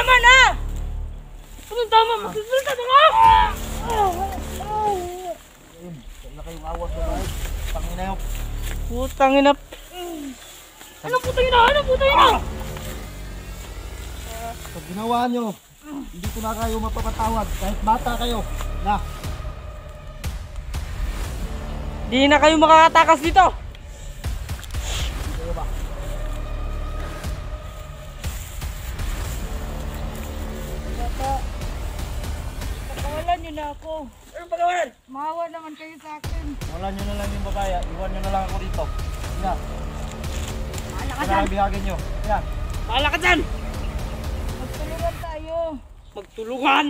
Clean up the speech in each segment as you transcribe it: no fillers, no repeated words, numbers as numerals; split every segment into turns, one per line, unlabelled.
Tama na! Anong tama? Magsasalita ka nga!
Wala kayong awat na ba? Pangina yun.
Putang ina. Anong putang ina? Anong putang ina?
Pag ginawa nyo, hindi ko na kayo mapapatawad. Kahit bata kayo. Na.
Di na kayo makakatakas dito.
Hindi kayo ba?
Pakawalan niyo na ako.
Anong pagawalan?
Maawa naman kayo sa akin.
Wala nyo na lang yung babaya. Iwan nyo na lang ako dito. Yan.
Bahala ka
Wala
dyan.
lang bihagin nyo. Yan.
Bahala ka dyan!
Magtulungan tayo.
Magtulungan!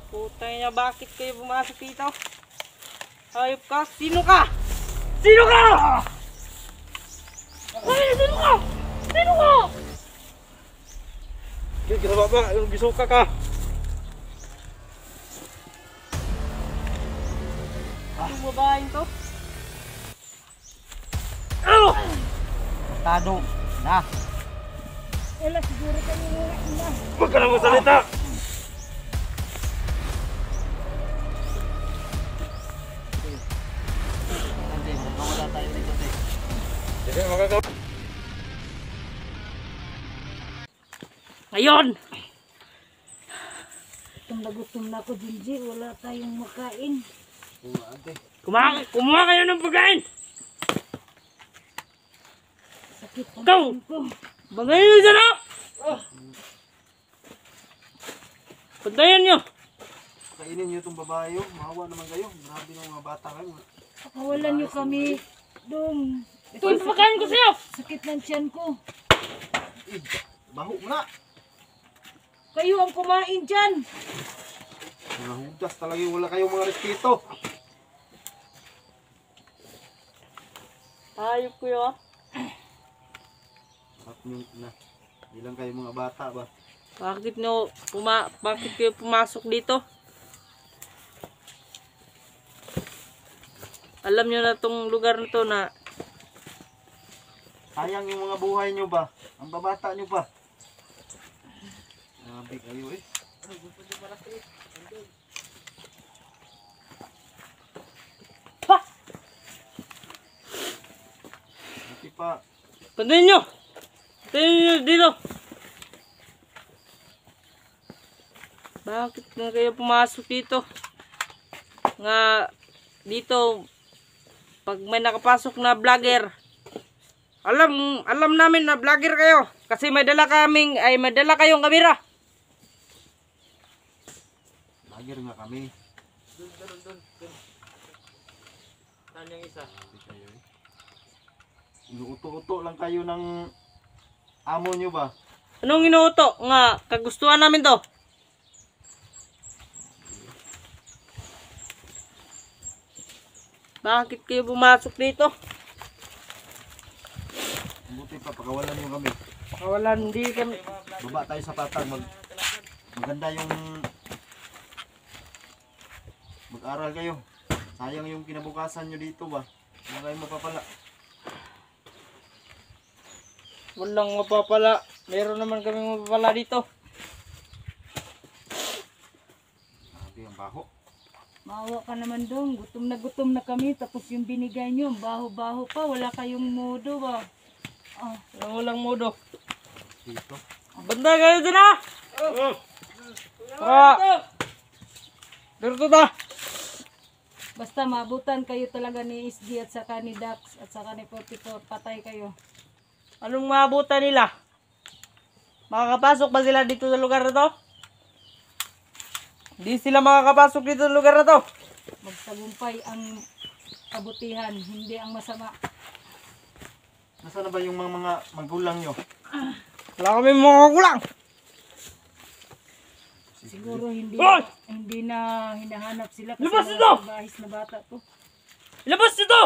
Putang ina, bakit kayo pumasok dito? Hayop ka? Sino ka? Sino ka? Ay, sino ka? Sino ka?
Yung ginawa ba? Yung gisuka ka.
Yung babaeng to? Oh!
Tado. Na.
Wala siguro kayo muna ina.
Huwag ka na magsalita. Hindi, magkawala tayo dito. Hindi, magkakaw.
Ngayon!
Gutom na ako, Jinji. Wala tayong makain.
Kumuha kayo ng pagkain!
Sakit ang
Ikaw!
tiyan ko.
Bantayan nyo dyan, oh! Bantayan nyo!
Kainin nyo itong babae yun. Mahawa naman kayo. Grabe ng mga bata kayo.
Pakawalan niyo kami. Dong.
Ito yung pagkain ko sa'yo!
Sakit ng tiyan ko.
Baho mo na.
Kayo ang kumain dyan.
Mga hudas talaga yung wala kayong mga respeto.
Hayop ko yun,
Na. Hindi lang kayo mga bata ba?
Bakit kayo pumasok dito? Alam nyo na tong lugar na to na
Sayang yung mga buhay nyo ba? Ang babata nyo pa. Grabe kayo eh.
ha!
Buti pa.
Bantayan nyo! Bantayan nyo dito! Bakit na kayo pumasok dito? Nga dito pag may nakapasok na vlogger, alam namin na vlogger kayo kasi may dala kayong kamera.
Lager nga kami.
Doon. Saan yung isa?
Inuuto-uto lang kayo ng amo nyo ba?
Anong inuuto? Nga kagustuhan namin to. Bakit kayo pumasok dito?
Buti pa, pakawalan nyo kami.
Pakawalan, hindi kami.
Baba tayo sa patag. Maganda yung mag-aral kayo. Sayang yung kinabukasan nyo dito ba? Wala kayong mapapala.
Walang mapapala. Meron naman kami mapapala dito.
Grabe ang baho.
Maawa ka naman dong. Gutom na kami. Tapos yung binigay nyo, baho-baho pa. Wala kayong modo ba?
Walang modo.
Dito.
Banda kayo dyan ha! Dito ta!
Basta maabutan kayo talaga ni SG at saka ni Dax at saka ni 44. Patay kayo.
Anong maabutan nila? Makakapasok ba sila dito sa lugar na to? Hindi sila makakapasok dito sa lugar na to.
Magtagumpay ang kabutihan, hindi ang masama.
Nasaan na ba yung mga magulang nyo?
Wala kami mga kulang.
Siguro hindi
Hoy!
hindi na hinahanap sila kasi
Labas
mga
dito!
bahis na bata to.
Labas dito!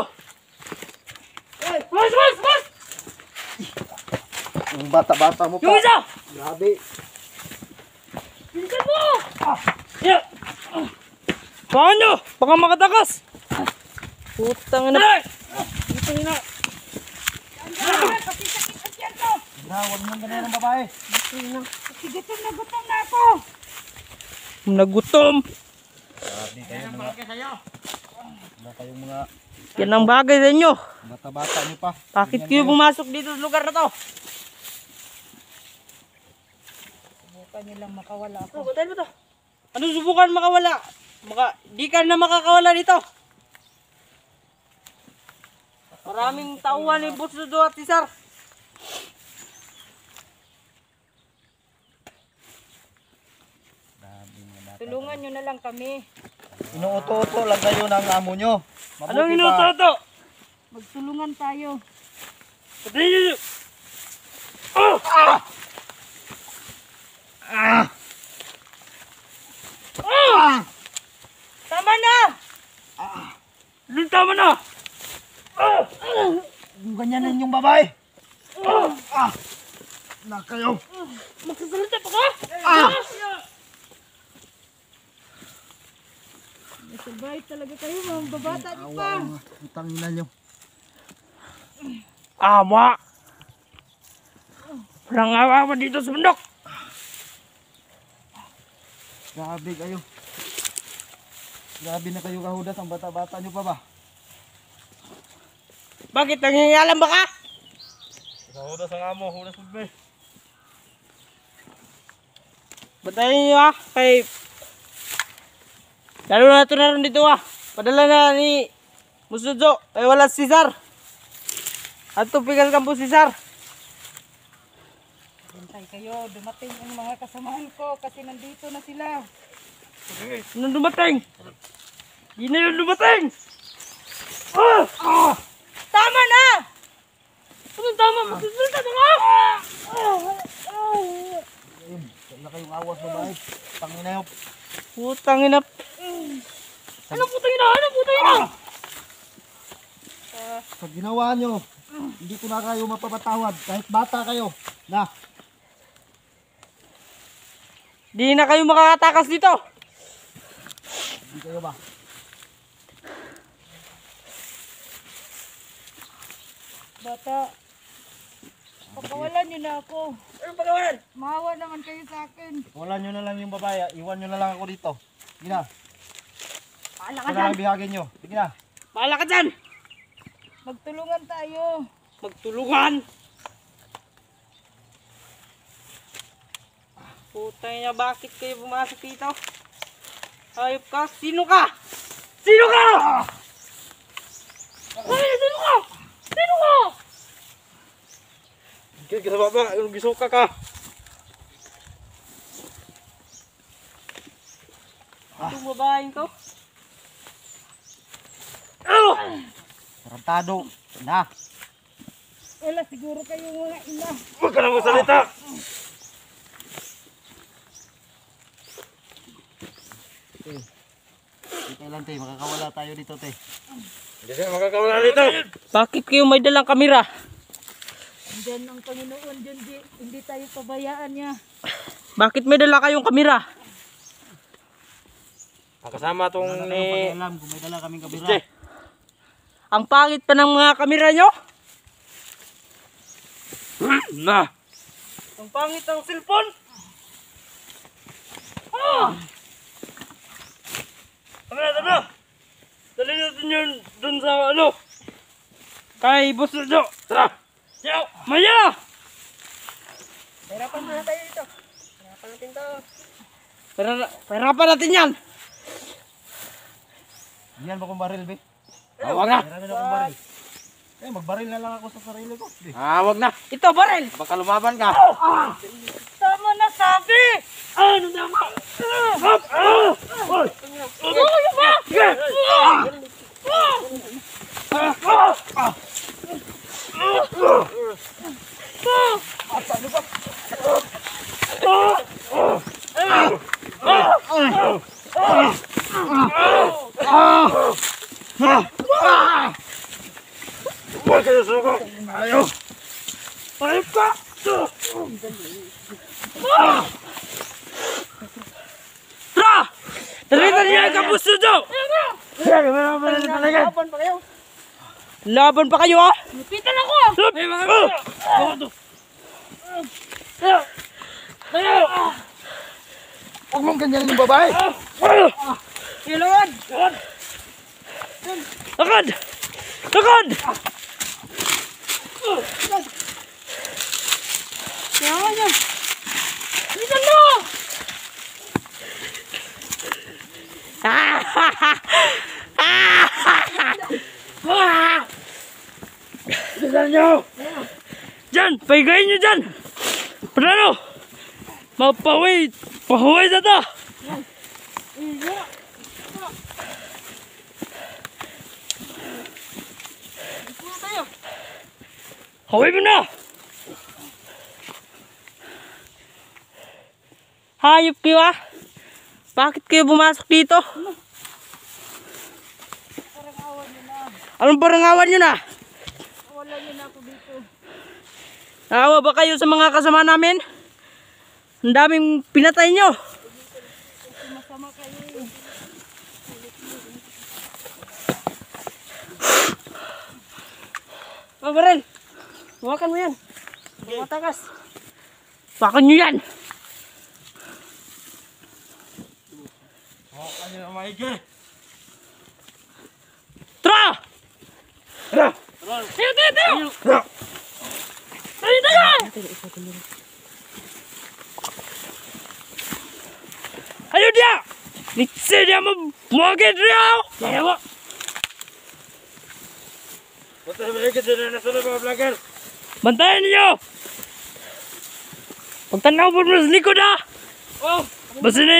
Mas!
Yung bata-bata mo pa.
Yung isa!
Grabe.
Pinsan mo! Yeah! Baka nyo! Baka makatakas! Putang ina! Putang ina!
Kasi sakit ang tiyan ko!
Na, huwag mong ganyan ng babae.
Kasi gutom na ako.
Nagutom.
Grabe kayo mga... Wala kayong mga
Yan ang bagay sa inyo.
bata-bata niyo pa.
Bakit kayo pumasok dito sa lugar na to?
Subukan nilang makawala ako.
Ano, ba't mo to? Ano subukan makawala? Di ka na makakawala dito. Maraming tauhan ni Boss Dodo at si Sar.
Tulungan nyo na lang kami.
Inuuto-uto lang kayo ng amo nyo. Mabuti
Anong
pa.
inutoto?
Magtulungan tayo.
Patayin niyo! Oh! Ah! Ah! Ah! Tama na! Tama na! Ah!
Yung ganyanan yung babae. Na kayo.
Magsasalita pa ka?
Sabay talaga kayo, mga babata niyo pa.
Utang na nyo.
Ama! Walang awa dito sa bundok!
Grabe kayo. Grabe na kayo kahudas. Ang bata-bata nyo pa ba?
Bakit nangingialam ba ka?
Kahudas ang amo. Hudas mo ba?
Batayin niyo kay... Lalo na ito na rin dito Padala na ni Musudzo. Wala si Cesar. At tupigal ka po si Cesar.
Hintay kayo, dumating ang mga kasamahan ko kasi nandito na sila.
Nung dumating? Di na yun dumating! Tama na! Anong tama? Magsasalita na nga!
Wala kayong awas babae. Panginayop.
Putang ina. Ano putang ina? Ano putang ina?
Pag ginawa nyo, hindi ko na kayo mapapatawad. Kahit bata kayo. Na.
Di na kayo makakatakas dito.
Hindi kayo ba?
Bata, pagkawalan niyo na ako.
Anong pagawalan?
Maawa naman kayo sa akin.
Wala nyo na lang yung babae. Iwan nyo na lang ako dito. Sige na.
Bahala ka
Ito na
dyan.
ang bihagin nyo. Sige na.
Bahala ka dyan.
Magtulungan tayo.
Magtulungan. Putang ina, bakit kayo pumasok dito? Hayop ka? Sino ka? Sino ka? Ay, sino ka? Sino ka?
Sige sa baba. Gisuka ka.
Itong babaeng to?
Tarantado. Na.
Wala siguro kayo mga ina.
Huwag ka na magsalita. Dito lang te. Makakawala tayo dito te. Hindi siya makakawala dito.
Bakit kayo may dalang kamera?
Andyan ang Panginoon, dyan hindi tayo pabayaan niya.
Bakit may dala kayong kamera?
Kasama tong ni... Alam kung may dala kaming kabira.
Ang pangit pa ng mga kamera nyo?
Na.
Ang pangit ng cellphone? Tara! Dali natin yun dun sa ano? Kay Boss Dodo. Tara! Yaw! Maya!
Hirapan na tayo dito. Hirapan natin to.
Pahirapan natin yan!
Yan ba kung baril be?
Wag na!
Marami na akong baril. Magbaril na lang ako sa sarili ko.
Wag na! Ito, baril!
Baka lumaban ka.
Tama na sabi! Ano tama?
Huwag kayo suko. Ayaw.
Ayop ka! Tara! Dalitan niya ang Boss Dodo!
Laban pa kayo.
Laban pa kayo ha?
Lupitan ako.
yan yung babae.
Ilawad! Lakad! Lakad! Yawa niya! Bilisan mo! Bilisan niyo! Diyan! Paigayin niyo dyan! Paano? Mapahuwi! Pahuwi na to! Huwi mo na! Hayop kayo ah! Bakit kayo bumasok dito?
Parangawan nyo na.
Anong parangawan nyo na?
Wala nyo na ako dito.
Naawa ba kayo sa mga kasama namin? Ang daming pinatay nyo.
Masama kayo.
Oh, Barel. Huwakan mo yan. Matakas. Huwakan nyo yan.
Hawakan niyo na maigi.
Tara! Tayo! Ayo dia! Nitse dia mau-mau-get dia! Ayaw!
Basta maigi din na sunod mga vlogger.
Bantayan niyo! Pagtanaw po mo sa likod ha! Oh! Basta na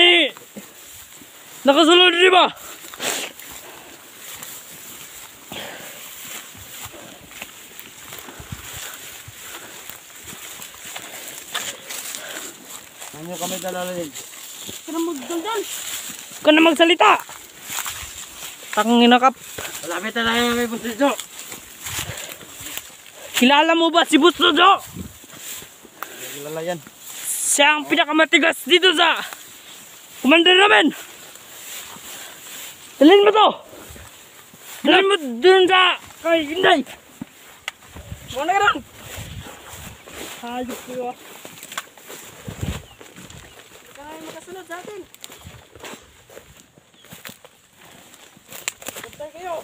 nakasulod di ba?
Ano kami dalalig?
Huwag ka na magsalita! Takang inakap.
Malapit na tayo may Busudyo.
Kilala mo ba si Busudyo?
Kilala yan.
Siya ang pinakamatigas dito sa commander namin. Dalhin mo to. Dalhin mo dun sa kay Inday. Ano ka rin? Hayop ko. Kaya makasunod sa atin. Bantay kayo.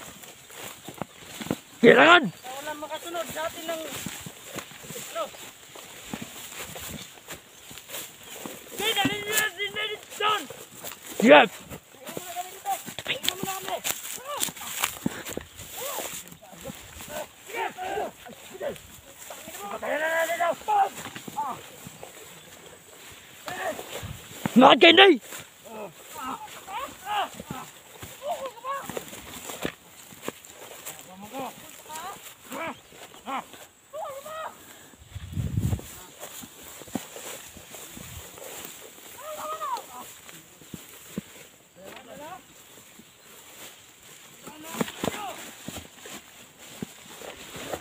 Kailangan. Wala makasunod sa atin ng ano. Jeff! Bakit kayo na eh?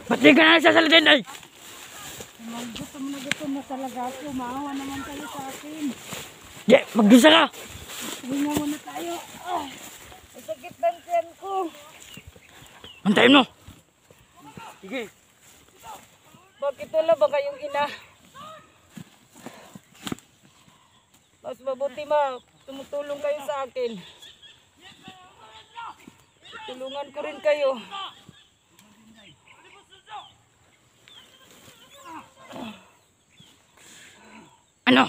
Ba't di ka na nagsasalitin ay?
Gutom na talaga ako. Maawa naman kayo sa akin.
Yeah, magdusa ka!
Hinga muna tayo. Ang sakit ng tiyan ko.
Antayin mo!
Sige.
Bakit wala ba kayong ina? Mas mabuti tumutulong kayo sa akin. Tulungan ko rin kayo.
Ano?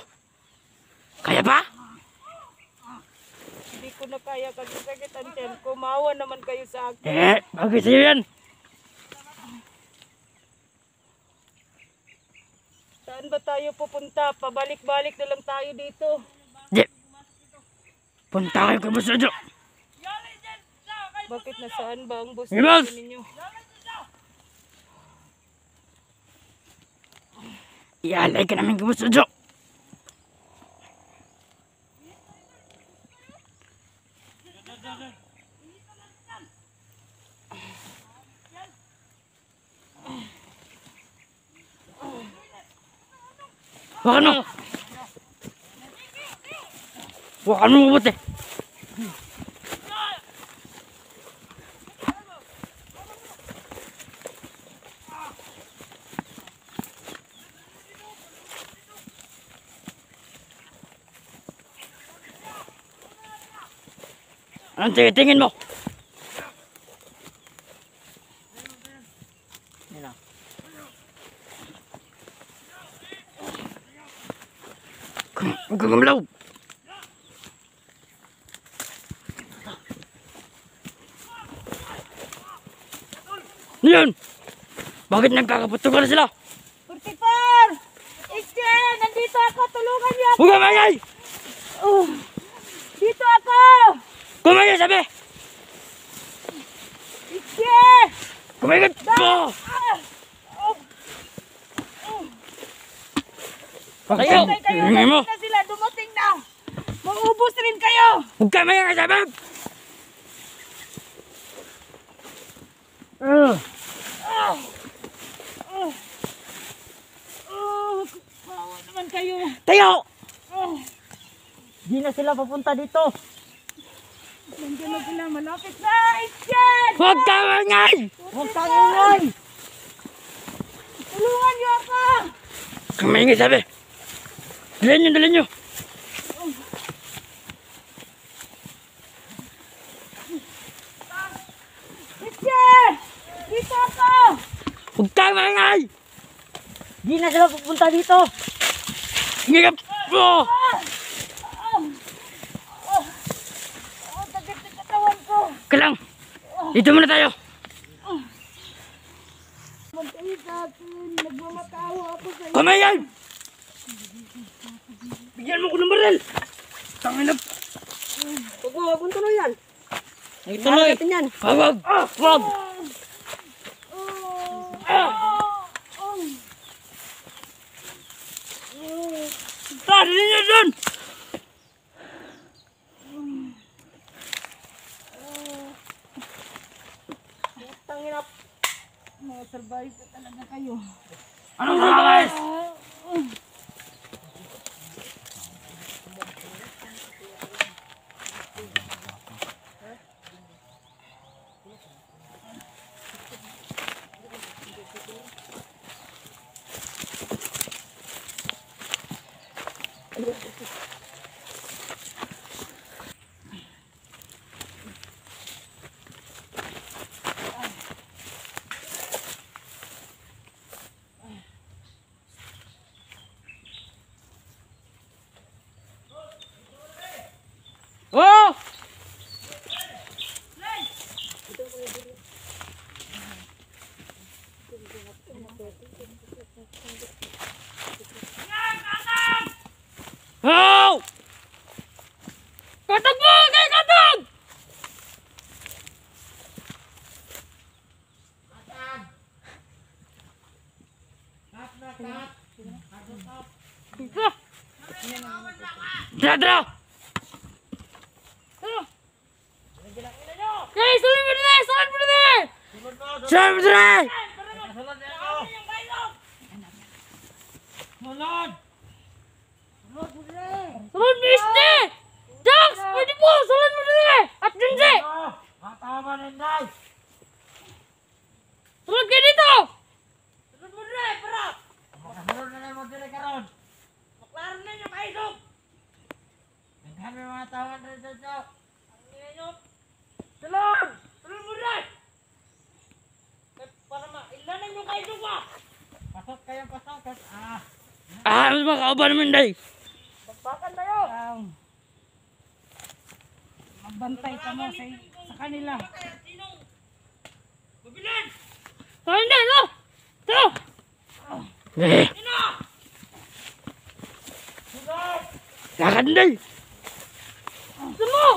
Kaya ba?
Hindi ko na kaya kasi sakit ang tiyan ko. Maawa naman kayo sa akin.
Bagay sa'yo yan!
Saan ba tayo pupunta? Pabalik-balik na lang tayo dito.
Yeah. Punta kayo kay Busudyo!
Bakit nasaan ba ang boss
Ibas!
ninyo?
Ialay ka namin kay Busudyo! Wakan mo! Wakan mo mabuti!
Anong tingin mo? Huwag kang gumalaw. Ano yan? Bakit nagkakaputukan na sila?
44! Iske! Nandito ako! Tulungan niyo ako!
Huwag kang maingay!
Dito ako!
Kumingay sabi!
Iske!
Kumingay! Tayo!
Hintay kayo!
Ingay mo!
Dumating na sila! Dumating na! Mangubos rin kayo!
Huwag kang maingay sabi!
Kawawa naman kayo!
Tayo!
Di na sila papunta dito! Nandiyan na sila! Malapit na! Iske!
Huwag kang maingay!
Huwag kang ingay! Tulungan niyo ako!
Huwag kang maingay sabi! Dalhin nyo!
Iske! Dito ako!
Huwag kang maingay!
Di na sila pupunta dito!
Ingay ka!
Oh, sakit sa katawan ko!
Kalang! Dito muna tayo!
Magkayo sa akin! Nagmamatawa ako sa iyo!
Kumayan! Bigyan mo ko ng baril! Tangin na!
Huwag mong tuloy yan. Ituloy.
Wag! Wag! Tari niyo dun!
Mga survive talaga kayo.
Anong sabais?
Oh!
Oh! Katag mo! Kay katag! Dra!
Hey, sulit mo din! Sulit mo din!
Siyempre!
Sulit mo isne! Jax! Pwede po! Sulit mo din! At Junji! Sulit kayo dito! Sulit mo din! Para! Maklaro na nyo kayo! Dok! Sulit! Sulit mo din! Para mailanan nyo kayo! Dok ba?
Mas makauban naman day.
Bakit tayo?
Magbantay ka mo sa kanila.
Mabilan! Oh, hindi! No! Ito!
Lakad day.
Ito mo!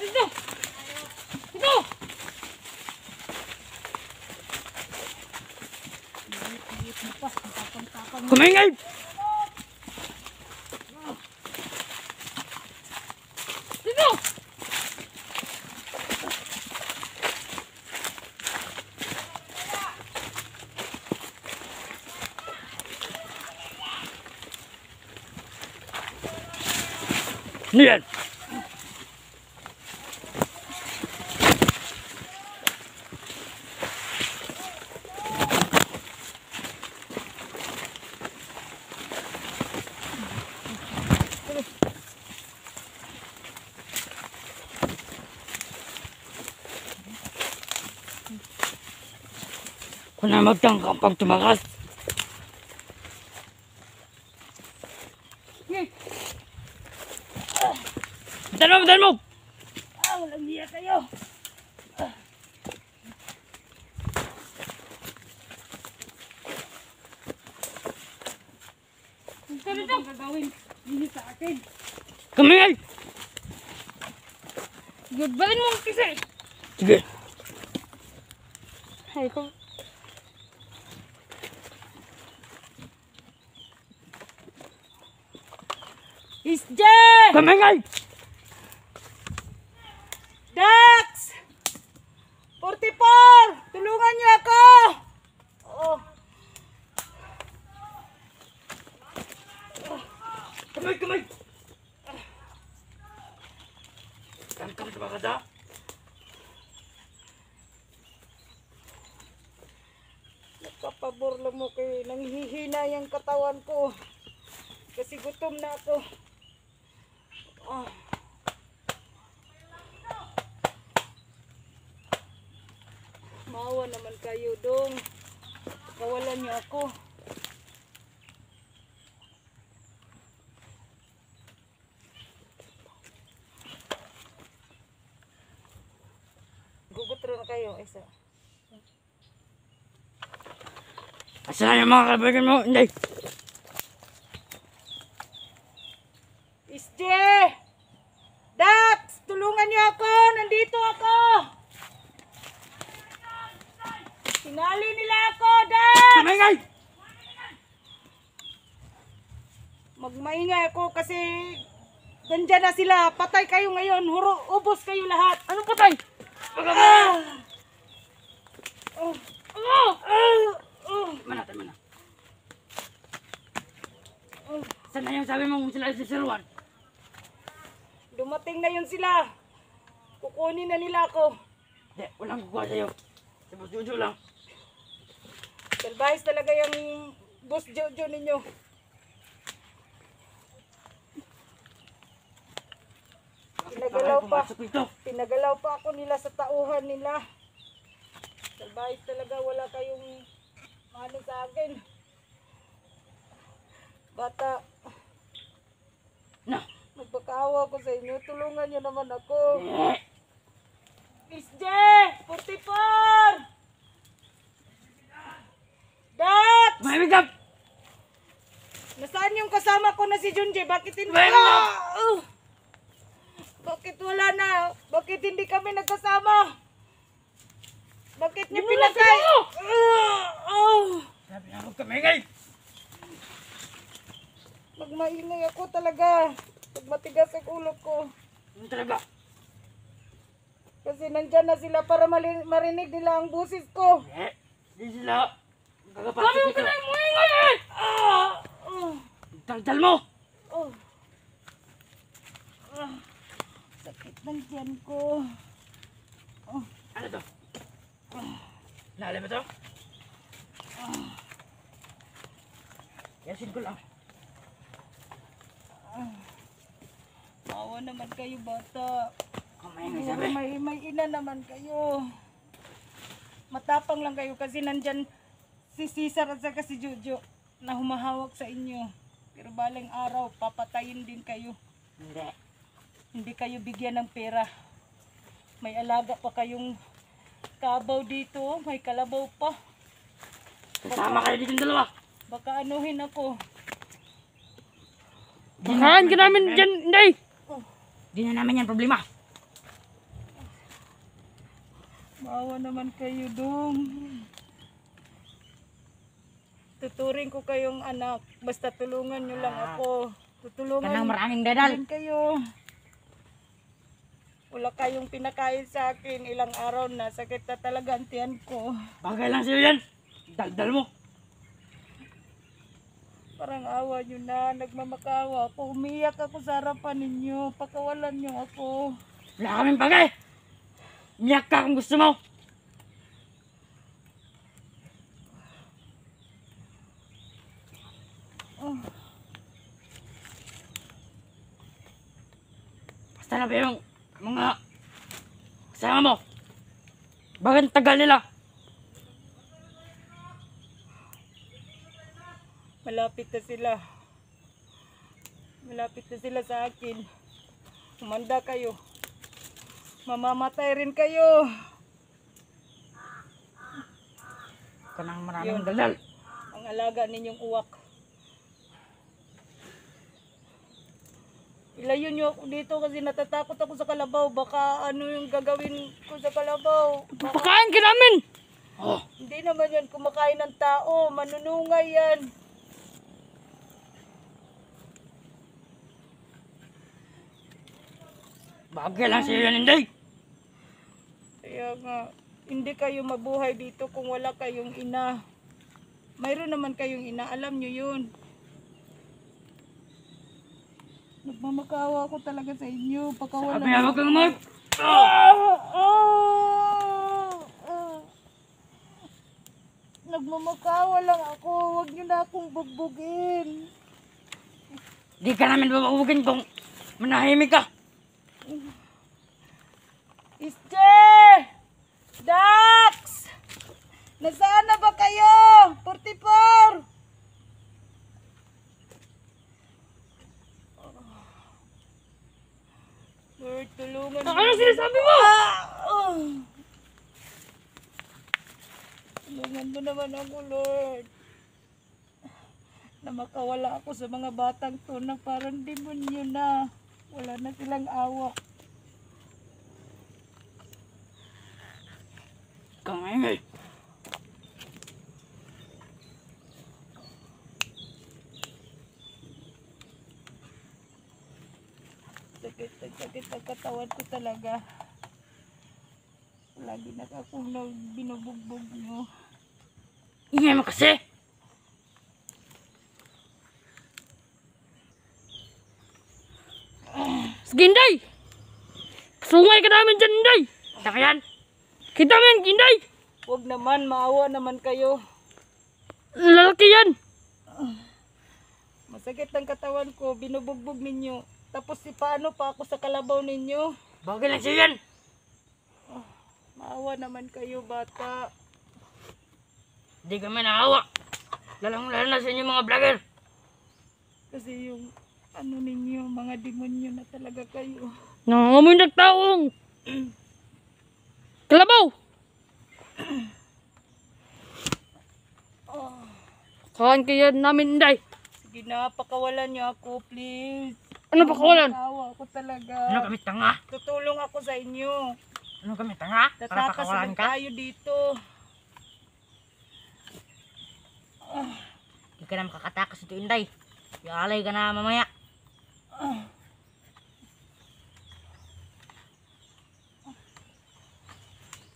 Dito! Dito!
Kumingay!
Dito!
Ano yan? Kung na magtangkang pag tumakas. Bitan mo!
Walang niya kayo. Ano bang gagawin? Hindi sa akin.
Kamingay!
Gagbalin mo ang kisi.
Sige.
Ay, kung... Isje!
Kamingay!
Dax! 44! Tulungan niyo ako! Oh.
Kamay! Kami tumakas ha?
Nagpapabor lang mo kay nanghihina yung katawan ko. Kasi gutom na ako. Oh. Maawa naman kayo dong. Kawalan niyo ako. Gugutro na kayo, isa.
Asan yung mga kaibigan mo? Hindi.
Isje! Dax! Tulungan niyo ako! Nandito ako! Sinali nila ako, Dax!
Kamingay!
Magmaingay ako kasi nandyan na sila. Patay kayo ngayon. Ubos kayo lahat.
Anong patay? Mana. Saan na yung sabi mong sila si Sir Juan?
Dumating na yun sila. Kukunin na nila ako.
Hindi, walang kukuha sa'yo. Si Boss Jojo lang.
Salbahis talaga yung Boss Jojo ninyo.
Pumasok ito.
Pinagalaw pa ako nila sa tauhan nila. Salbahis talaga, wala kayong mano sa akin. Bata,
Na.
magpakaawa ko sa inyo. Tulungan nyo naman ako.
Eh,
Miss J! 44! Dax!
Mahimigap!
Nasaan yung kasama ko na si Junji? Bakit hindi?
Mahimigap!
Bakit wala na? Bakit hindi kami nagkasama? Bakit niyo pinatay?
Sabi na huwag kamingay!
Magmaingay ako talaga. Pag matigas ang ulo ko.
Ano talaga?
Kasi nandyan na sila para marinig nila ang busis ko.
Eh, di sila. Gagapasok ito. Sabi mo ingay eh! Daldal mo!
Sakit ng tiyan ko.
Ano to? Naalala mo to? Yasin ko lang.
Awa naman kayo bata.
Kamingay sabi.
May ina naman kayo. Matapang lang kayo kasi nandyan si Cesar at saka si Jojo na humahawak sa inyo. Pero balang araw, papatayin din kayo.
Hindi.
Hindi kayo bigyan ng pera. May alaga pa kayong kabaw dito. May kalabaw pa.
Kasama kayo dito yung dalawa.
Baka anuhin ako.
Bakahan ka namin dyan, hindi. Di na namin yan problema.
Maawa naman kayo dong. Tuturing ko kayong anak. Basta tulungan nyo lang ako. Tutulungan
Kanang maraming dadal.
din kayo. Wala kayong pinakain sa akin. Ilang araw na. Sakit na talaga ang tiyan ko.
Bagay lang sa'yo yan. Daldal mo.
Parang awa nyo na. Nagmamakawa ako. Umiyak ako sa harapan ninyo. Pakawalan nyo ako.
Wala kaming bagay. Miyak ka kung gusto mo. Basta na ba yung mga kasama mo? Bakit tagal nila?
Malapit na sila. Malapit na sila sa akin. Humanda kayo. Mamamatay rin kayo.
Kanang maraming
Yun.
daldal.
Ang alaga ninyong uwak. Ilayo niyo ako dito kasi natatakot ako sa kalabaw. Baka ano yung gagawin ko sa kalabaw. Baka,
Pakain ka namin!
hindi naman yan kumakain ng tao. Manunungay yan.
Bagay lang sa'yo yan, Inday.
Kaya nga, hindi kayo mabuhay dito kung wala kayong ina. Mayroon naman kayong ina, alam nyo yun. Nagmamakawa ako talaga sa inyo. Pagkawalan
Sabi hawak kang mag...
Nagmamakawa lang ako. Huwag nyo na akong bugbugin.
Di ka namin babawagin kung manahimik ka.
Ische! Dax! Nasaan na ba kayo? 44! Lord, tulungan
Ano sinasabi mo?
Tulungan mo naman ako, Lord. Na makawala ako sa mga batang to na parang demonyo na. Wala na silang awa.
Kangingay.
Sakit ang katawan ko talaga. Lagi na akong binubugbog nyo.
Ingay mo kasi. Sige, Inday. Sungay ka namin dyan, Inday. Saka yan. Kita mo yan, Inday.
Huwag naman, maawa naman kayo.
Lalaki yan.
Masakit ang katawan ko, binubugbog ninyo. Tapos si paano pa ako sa kalabaw ninyo?
Bagay lang sa'yo yan.
Maawa naman kayo, bata.
Di kami naawa. Lalang-lalo na sa inyo mga vlogger.
Kasi yung ano ninyo, mga demonyo na talaga kayo.
Nangangamoy ng taong. Kalabaw. Kawan kaya namin, Inday.
Sige na, pakawalan niyo ako, please.
Ano pa kawalan?
Maawa ako talaga.
Ano kami tanga?
Tutulong ako sa inyo.
Ano kami tanga? Para
Tatakas
pakawalan
lang
ka?
tayo dito.
Hindi ka na makakatakas ito, Inday. Ialay ka na mamaya.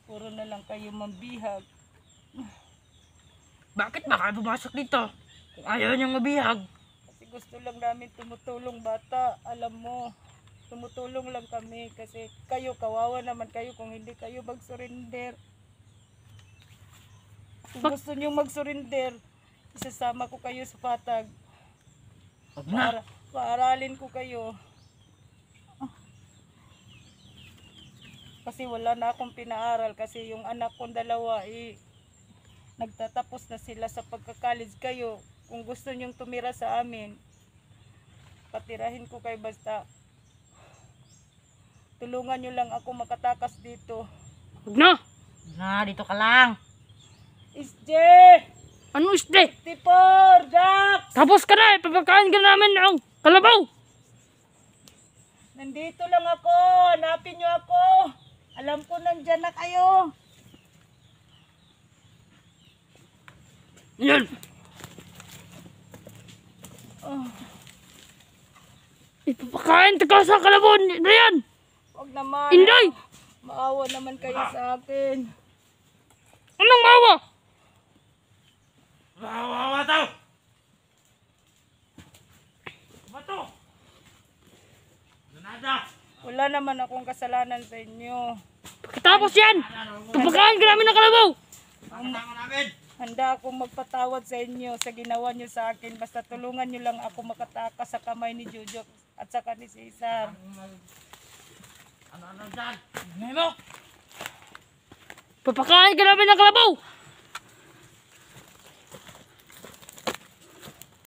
Puro na lang kayo mambihag.
Bakit ba kayo pumasok dito? Kung ayaw niyang mabihag.
Kasi gusto lang namin tumutulong, bata. Alam mo, tumutulong lang kami kasi kayo, kawawa naman kayo kung hindi kayo mag-surrender. Kung gusto nyo mag-surrender, isasama ko kayo sa patag.
Huwag na.
Paaralin ko kayo. Kasi wala na akong pinaaral kasi yung anak kong dalawa nagtatapos na sila sa pagka-college. Kayo, kung gusto nyong tumira sa amin, patirahin ko kayo basta. Tulungan nyo lang ako makatakas dito.
Huwag na. Na, dito ka lang.
Isje!
Ano isde?
Tipor! Dax!
Tapos ka na, papakain ka namin ng kalabaw.
Nandito lang ako! Hanapin nyo ako! Alam ko nandyan na kayo!
Yan.
Oh,
Ipapakain ka sa kalabaw na yan.
wag naman!
Inday!
Maawa naman kayo sa akin.
Anong mawa?
Wawawa tao! Bato! Nada!
Wala naman akong kasalanan sa inyo.
Pagkatapos yan, papakain ka namin ng kalabaw.
Kasama namin!
Handa akong magpatawad sa inyo sa ginawa nyo sa akin. Basta tulungan nyo lang ako makatakas sa kamay ni Jojo at saka ni Cesar.
Ano dyan?
Papakain ka namin ng kalabaw.